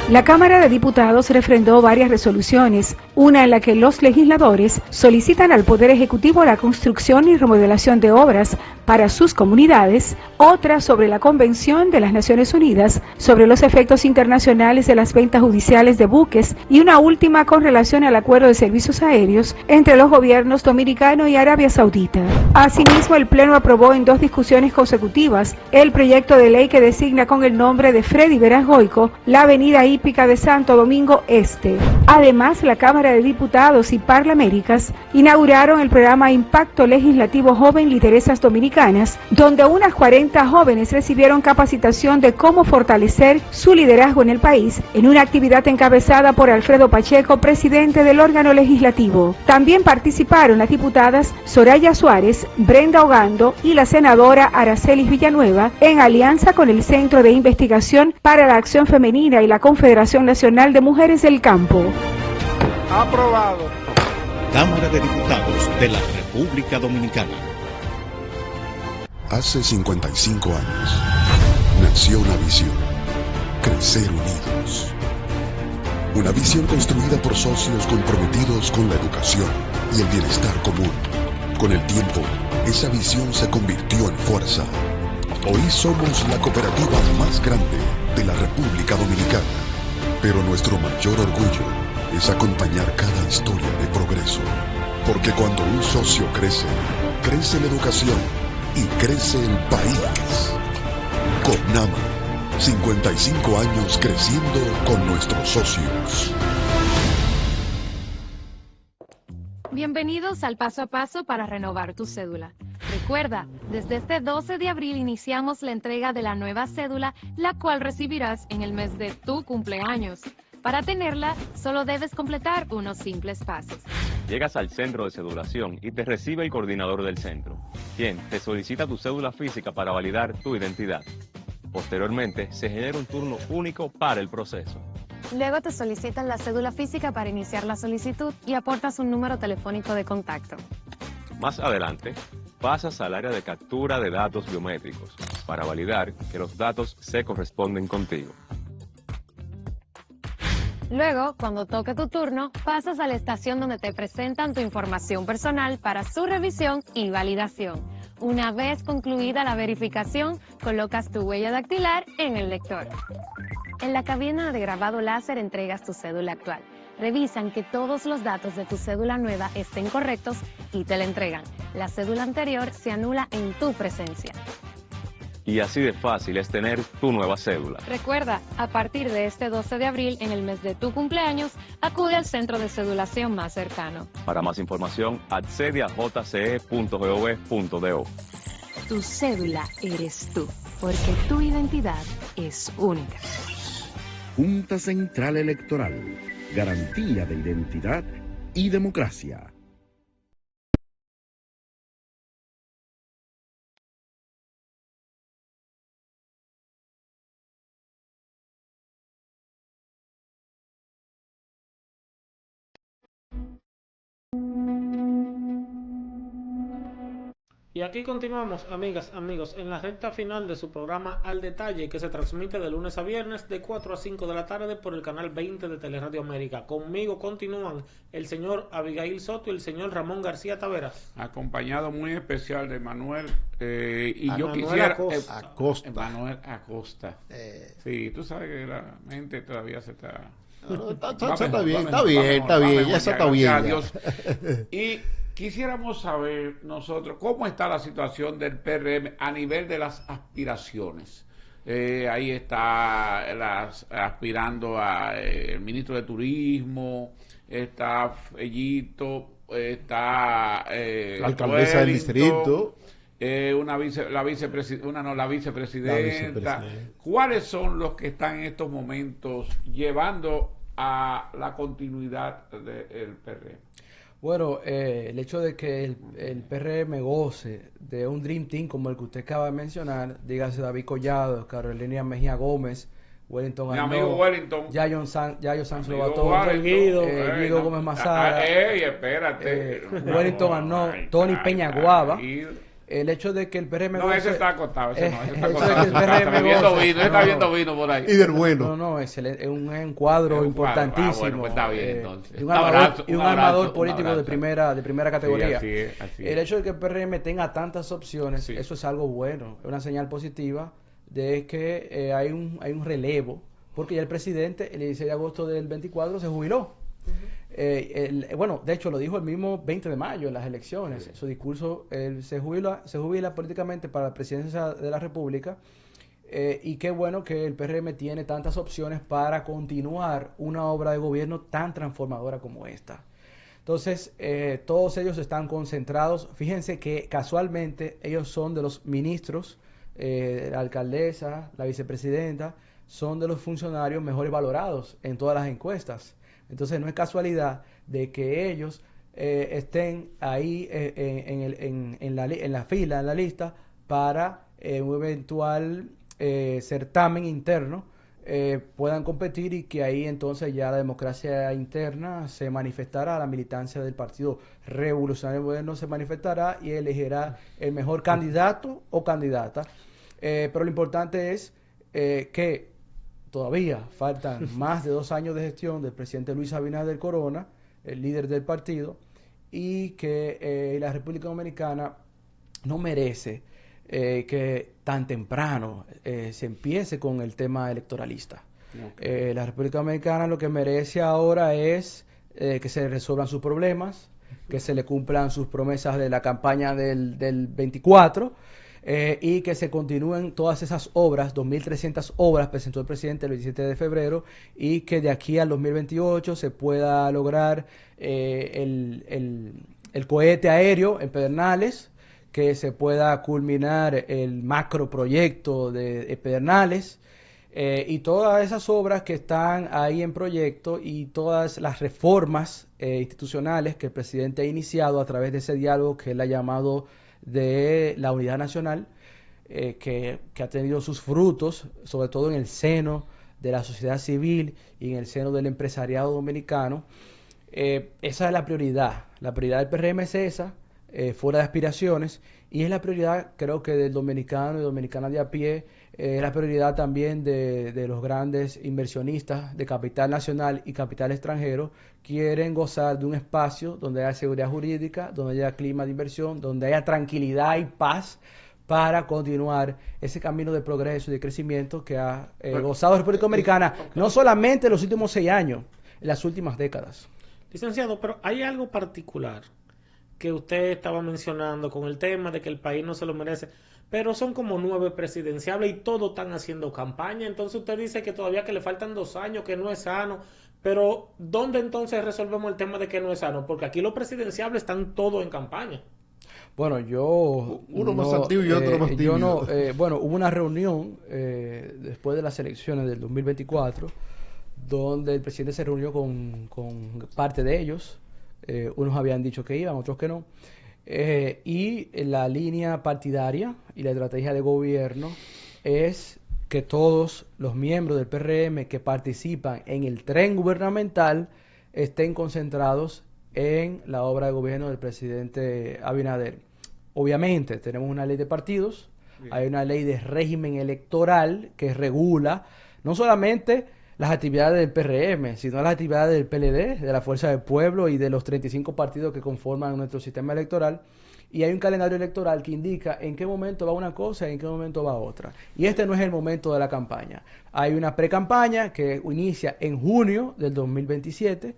La Cámara de Diputados refrendó varias resoluciones, una en la que los legisladores solicitan al Poder Ejecutivo la construcción y remodelación de obras para sus comunidades, otra sobre la Convención de las Naciones Unidas sobre los efectos internacionales de las ventas judiciales de buques y una última con relación al acuerdo de servicios aéreos entre los gobiernos dominicano y Arabia Saudita. Asimismo, el Pleno aprobó en 2 discusiones consecutivas el proyecto de ley que designa con el nombre de Freddy Veras Goico la avenida hípica de Santo Domingo Este. Además, la Cámara de Diputados y Parlaméricas inauguraron el programa Impacto Legislativo Joven Lideresas Dominicanas, donde unas 40 jóvenes recibieron capacitación de cómo fortalecer su liderazgo en el país, en una actividad encabezada por Alfredo Pacheco, presidente del órgano legislativo. También participaron las diputadas Soraya Suárez, Brenda Ogando y la senadora Aracelis Villanueva, en alianza con el Centro de Investigación para la Acción Femenina y la Confederación Nacional de Mujeres del Campo. Aprobado. Cámara de Diputados de la República Dominicana. Hace 55 años nació una visión: crecer unidos. Una visión construida por socios comprometidos con la educación y el bienestar común. Con el tiempo, esa visión se convirtió en fuerza. Hoy somos la cooperativa más grande de la República Dominicana. Pero nuestro mayor orgullo es acompañar cada historia de progreso. Porque cuando un socio crece, crece la educación y crece el país. COPNAMA, 55 años creciendo con nuestros socios. Bienvenidos al paso a paso para renovar tu cédula. Recuerda, desde este 12 de abril iniciamos la entrega de la nueva cédula, la cual recibirás en el mes de tu cumpleaños. Para tenerla, solo debes completar unos simples pasos. Llegas al centro de cedulación y te recibe el coordinador del centro, quien te solicita tu cédula física para validar tu identidad. Posteriormente, se genera un turno único para el proceso. Luego te solicitan la cédula física para iniciar la solicitud y aportas un número telefónico de contacto. Más adelante, pasas al área de captura de datos biométricos para validar que los datos se corresponden contigo. Luego, cuando toque tu turno, pasas a la estación donde te presentan tu información personal para su revisión y validación. Una vez concluida la verificación, colocas tu huella dactilar en el lector. En la cabina de grabado láser entregas tu cédula actual. Revisan que todos los datos de tu cédula nueva estén correctos y te la entregan. La cédula anterior se anula en tu presencia. Y así de fácil es tener tu nueva cédula. Recuerda, a partir de este 12 de abril, en el mes de tu cumpleaños, acude al centro de cedulación más cercano. Para más información, accede a jce.gov.do. Tu cédula eres tú, porque tu identidad es única. Junta Central Electoral. Garantía de identidad y democracia. Y aquí continuamos, amigas, amigos, en la recta final de su programa Al Detalle, que se transmite de lunes a viernes de 4 a 5 de la tarde por el canal 20 de Teleradio América. Conmigo continúan el señor Abigail Soto y el señor Ramón García Taveras. Acompañado muy especial de Manuel, y yo Manuel quisiera... Acosta. Manuel Acosta. Sí, tú sabes que la mente todavía se está... Está bien, ya está bien. Adiós. Y quisiéramos saber nosotros cómo está la situación del PRM a nivel de las aspiraciones. Ahí está aspirando a el ministro de Turismo, está Fellito, está la alcaldesa del distrito, la vicepresidenta. ¿Cuáles son los que están en estos momentos llevando a la continuidad del PRM? Bueno, el hecho de que el PRM goce de un Dream Team como el que usted acaba de mencionar, dígase David Collado, Carolina Mejía Gómez, Wellington mi Arnaud, amigo Wellington, Yayo Sanz Lobatón, Guido Gómez Mazara, espérate, Wellington Arnaud, Tony Peñaguaba. El hecho de que el PRM no, ese está acostado, ese no, ese está acostado. Está viendo vino por ahí. Y del bueno. No, es un cuadro importantísimo. Bueno, pues está bien, entonces. Y un armador político de primera categoría. Sí, así es. El hecho de que el PRM tenga tantas opciones, eso es algo bueno, es una señal positiva de que hay un relevo, porque ya el presidente el 16 de agosto del 24 se jubiló. Bueno, de hecho lo dijo el mismo 20 de mayo en las elecciones. Su discurso, él se jubila políticamente para la presidencia de la República, y qué bueno que el PRM tiene tantas opciones para continuar una obra de gobierno tan transformadora como esta. Entonces, todos ellos están concentrados. Fíjense que casualmente ellos son de los ministros, la alcaldesa, la vicepresidenta, son de los funcionarios mejores valorados en todas las encuestas. Entonces no es casualidad de que ellos estén ahí en la fila, en la lista, para un eventual certamen interno, puedan competir, y que ahí entonces ya la democracia interna se manifestará, la militancia del Partido Revolucionario Moderno se manifestará y elegirá el mejor candidato o candidata. Pero lo importante es que todavía faltan más de 2 años de gestión del presidente Luis Abinader Corona, el líder del partido, y que la República Dominicana no merece que tan temprano se empiece con el tema electoralista. Okay. La República Dominicana lo que merece ahora es que se resuelvan sus problemas, que se le cumplan sus promesas de la campaña del 24, y que se continúen todas esas obras. 2.300 obras presentó el presidente el 27 de febrero, y que de aquí al 2028 se pueda lograr el cohete aéreo en Pedernales, que se pueda culminar el macroproyecto de Pedernales, y todas esas obras que están ahí en proyecto, y todas las reformas institucionales que el presidente ha iniciado a través de ese diálogo que él ha llamado de la unidad nacional, que ha tenido sus frutos, sobre todo en el seno de la sociedad civil y en el seno del empresariado dominicano. Esa es la prioridad. La prioridad del PRM es esa, fuera de aspiraciones, y es la prioridad, creo que del dominicano y dominicana de a pie, la prioridad también de los grandes inversionistas de capital nacional y capital extranjero. Quieren gozar de un espacio donde haya seguridad jurídica, donde haya clima de inversión, donde haya tranquilidad y paz para continuar ese camino de progreso y de crecimiento que ha gozado la República Dominicana, no solamente en los últimos 6 años, en las últimas décadas. Licenciado, pero hay algo particular que usted estaba mencionando con el tema de que el país no se lo merece, pero son como 9 presidenciables y todos están haciendo campaña. Entonces usted dice que todavía que le faltan 2 años, que no es sano, pero ¿dónde entonces resolvemos el tema de que no es sano? Porque aquí los presidenciables están todos en campaña. Bueno, uno más activo y otro más tímido. Bueno, hubo una reunión después de las elecciones del 2024 donde el presidente se reunió con parte de ellos. Unos habían dicho que iban, otros que no. Y la línea partidaria y la estrategia de gobierno es que todos los miembros del PRM que participan en el tren gubernamental estén concentrados en la obra de gobierno del presidente Abinader. Obviamente tenemos una ley de partidos, hay una ley de régimen electoral que regula no solamente las actividades del PRM, sino las actividades del PLD, de la Fuerza del Pueblo y de los 35 partidos que conforman nuestro sistema electoral. Y hay un calendario electoral que indica en qué momento va una cosa y en qué momento va otra. Y este no es el momento de la campaña. Hay una pre-campaña que inicia en junio del 2027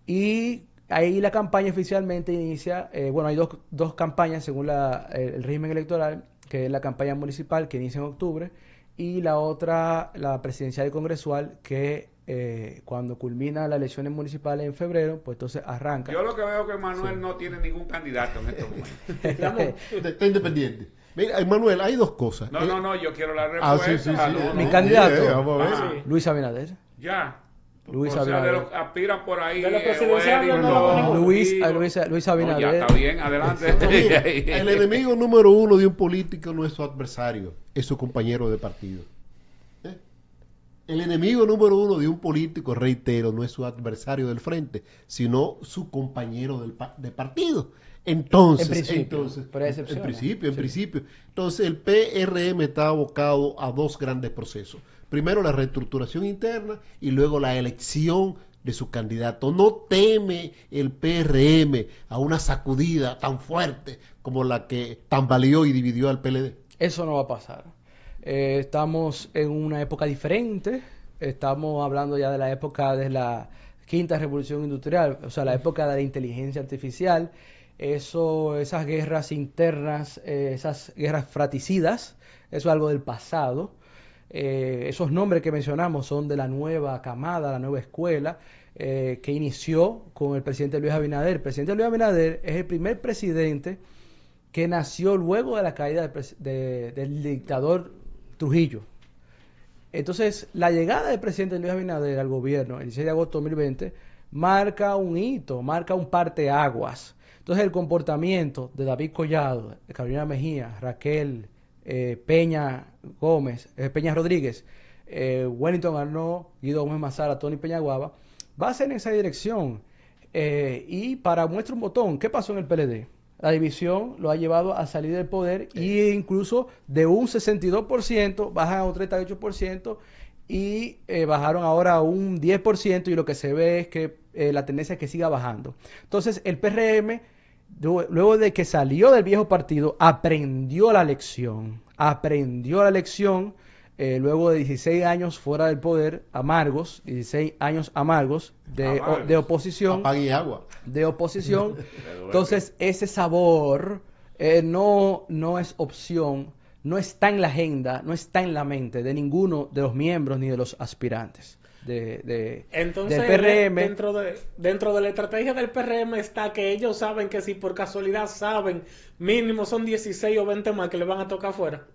y ahí la campaña oficialmente inicia, hay dos campañas según el régimen electoral, que es la campaña municipal que inicia en octubre y la otra, la presidencial y congresual, que cuando culmina las elecciones municipales en febrero, pues entonces arranca. Yo lo que veo que Manuel no tiene ningún candidato en estos momentos. Está independiente. Mira, Manuel, hay 2 cosas. No, yo quiero la respuesta. Mi candidato, Luis Abinader. Ya. Luis Abinader. De los que aspiran por ahí. De los presidenciales Luis Abinader. Ya está bien, adelante. Mira, el enemigo número 1 de un político no es su adversario, es su compañero de partido. El enemigo número 1 de un político, reitero, no es su adversario del frente, sino su compañero de partido. Entonces, en principio. Entonces, el PRM está abocado a 2 grandes procesos. Primero, la reestructuración interna y luego la elección de su candidato. No teme el PRM a una sacudida tan fuerte como la que tambaleó y dividió al PLD. Eso no va a pasar. Estamos en una época diferente. Estamos hablando ya de la época de la 5ª revolución industrial, o sea, la época de la inteligencia artificial. Esas guerras internas, esas guerras fratricidas, eso es algo del pasado. Esos nombres que mencionamos son de la nueva camada, la nueva escuela, que inició con el presidente Luis Abinader. El presidente Luis Abinader es el primer presidente que nació luego de la caída del dictador Trujillo. Entonces, la llegada del presidente Luis Abinader al gobierno el 16 de agosto de 2020 marca un hito, marca un parteaguas. Entonces, el comportamiento de David Collado, de Carolina Mejía, Raquel Peña Rodríguez, Wellington Arnaud, Guido Gómez Mazara, Tony Peñaguaba, va a ser en esa dirección. Y para muestra un botón, ¿qué pasó en el PLD? La división lo ha llevado a salir del poder e incluso de un 62% bajan a un 38% y bajaron ahora a un 10% y lo que se ve es que la tendencia es que siga bajando. Entonces el PRM, luego de que salió del viejo partido, aprendió la lección, luego de 16 años fuera del poder, 16 años amargos de oposición. Apague y agua. De oposición. Entonces, ese sabor no es opción, no está en la agenda, no está en la mente de ninguno de los miembros ni de los aspirantes Entonces, del PRM. Dentro de la estrategia del PRM está que ellos saben que si por casualidad mínimo son 16 o 20 más que le van a tocar afuera.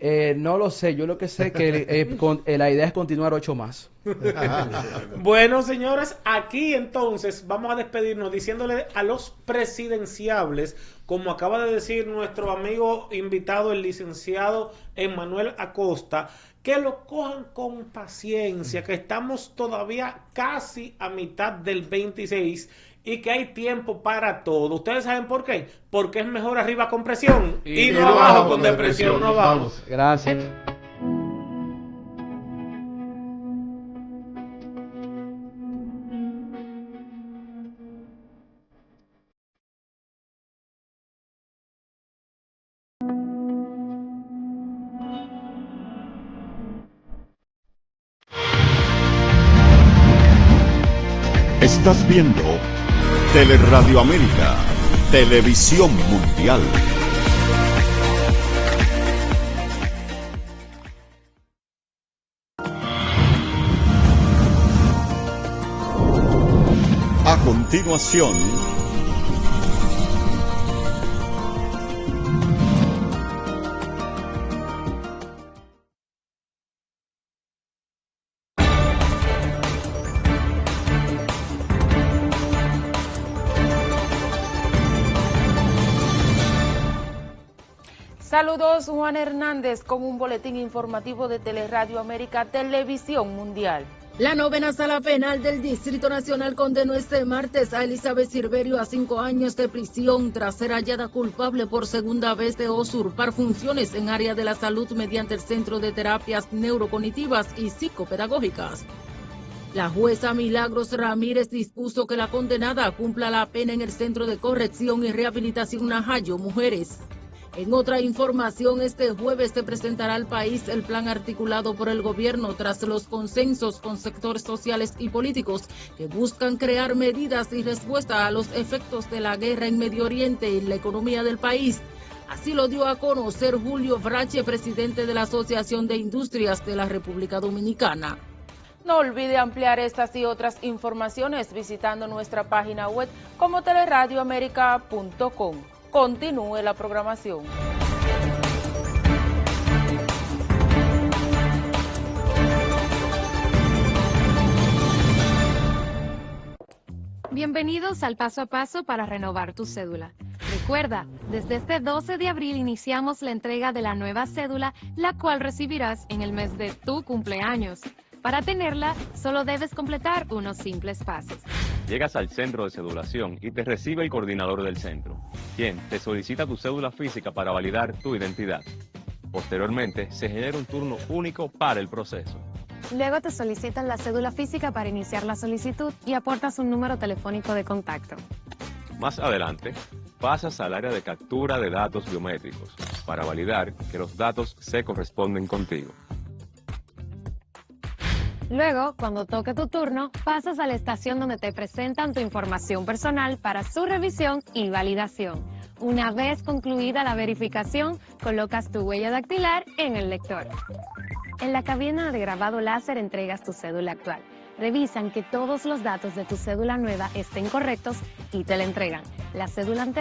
No lo sé, yo lo que sé que la idea es continuar 8 más. Bueno, señores, aquí entonces vamos a despedirnos diciéndole a los presidenciables, como acaba de decir nuestro amigo invitado, el licenciado Emmanuel Acosta, que lo cojan con paciencia, que estamos todavía casi a mitad del 26 y que hay tiempo para todo. ¿Ustedes saben por qué? Porque es mejor arriba con presión y no abajo con depresión. No vamos. Gracias. Estás viendo Teleradio América, Televisión Mundial. A continuación, Saludos, Juan Hernández con un boletín informativo de Teleradio América, Televisión Mundial. La novena sala penal del Distrito Nacional condenó este martes a Elizabeth Silverio a 5 años de prisión tras ser hallada culpable por segunda vez de usurpar funciones en área de la salud mediante el Centro de Terapias Neurocognitivas y Psicopedagógicas. La jueza Milagros Ramírez dispuso que la condenada cumpla la pena en el Centro de Corrección y Rehabilitación Najayo Mujeres. En otra información, este jueves se presentará al país el plan articulado por el gobierno tras los consensos con sectores sociales y políticos que buscan crear medidas y respuesta a los efectos de la guerra en Medio Oriente en la economía del país. Así lo dio a conocer Julio Brache, presidente de la Asociación de Industrias de la República Dominicana. No olvide ampliar estas y otras informaciones visitando nuestra página web como teleradioamerica.com. Continúe la programación. Bienvenidos al Paso a Paso para renovar tu cédula. Recuerda, desde este 12 de abril iniciamos la entrega de la nueva cédula, la cual recibirás en el mes de tu cumpleaños. Para tenerla, solo debes completar unos simples pasos. Llegas al centro de cedulación y te recibe el coordinador del centro, quien te solicita tu cédula física para validar tu identidad. Posteriormente, se genera un turno único para el proceso. Luego te solicitan la cédula física para iniciar la solicitud y aportas un número telefónico de contacto. Más adelante, pasas al área de captura de datos biométricos para validar que los datos se corresponden contigo. Luego, cuando toque tu turno, pasas a la estación donde te presentan tu información personal para su revisión y validación. Una vez concluida la verificación, colocas tu huella dactilar en el lector. En la cabina de grabado láser entregas tu cédula actual. Revisan que todos los datos de tu cédula nueva estén correctos y te la entregan. La cédula anterior